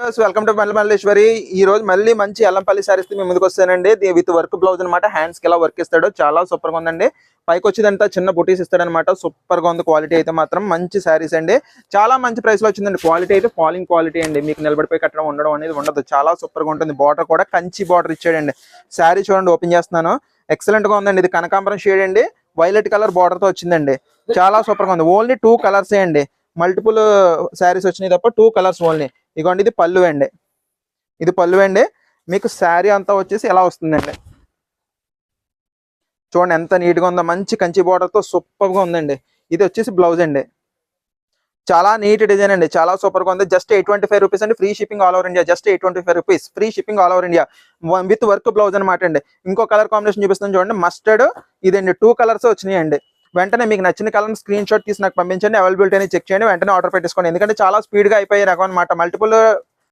Welcome to Malleswari. ఈ రోజు మళ్ళీ మంచి ఎల్లంపల్లి సారీస్ మీ ముందుకు వస్తానండి. విత్ వర్క్ బ్లౌజ్ అనమాట. హ్యాండ్స్ కి ఇలా వర్క్ ఇస్తాడు, చాలా సూపర్ గా ఉందండి. పైకి వచ్చేదంతా చిన్న బుటీస్ ఇస్తాడనమాట. సూపర్ గా ఉంది. క్వాలిటీ అయితే మాత్రం మంచి సారీస్ అండి. చాలా మంచి ప్రైస్ లో వచ్చిందండి. క్వాలిటీ అయితే ఫాలింగ్ క్వాలిటీ అండి. మీకు నిలబడిపోయి కట్టడం ఉండడం అనేది ఉండదు. చాలా సూపర్ గా ఉంటుంది. బార్డర్ కూడా కంచి బార్డర్ ఇచ్చాడండి. శారీ చూడండి, ఓపెన్ చేస్తున్నాను. ఎక్సలెంట్ గా ఉందండి. ఇది కనకాంబరం షేడ్ అండి. వైలెట్ కలర్ బార్డర్ తో వచ్చిందండి. చాలా సూపర్ గా ఉంది. ఓన్లీ 2 కలర్స్ అండి. మల్టిపుల్ శారీస్ వచ్చినాయి తప్ప 2 కలర్స్ ఓన్లీ. ఇగోండి, ఇది పళ్ళు అండి. ఇది పళ్ళు అండి. మీకు శారీ అంతా వచ్చేసి ఎలా వస్తుందండి చూడండి, ఎంత నీట్ గా ఉందో. మంచి కంచి బార్డర్ తో సూపర్ గా ఉందండి. ఇది వచ్చేసి బ్లౌజ్ అండి. చాలా నీట్ డిజైన్ అండి. చాలా సూపర్ గా ఉంది. జస్ట్ 825 రూపీస్ అండి. Free shipping all over India. Just 825 rupees free shipping all over India with work blouse అనమాట అండి. ఇంకో కలర్ కాంబినేషన్ చూపిస్తాను చూడండి. మస్టర్డ్ ఇదండి. 2 కలర్స్ వచ్చినాయండి. వెంటనే మీకు నచ్చిన కలర్ స్క్రీన్ షాట్ తీసి నాకు పంపించండి. అవైలబిలిటీ అని చెక్ చేయండి. వెంటనే ఆర్డర్ పెట్టేసుకోండి. ఎందుకంటే చాలా స్పీడ్ గా అయిపోయే రకం అనమాట. మల్టిపుల్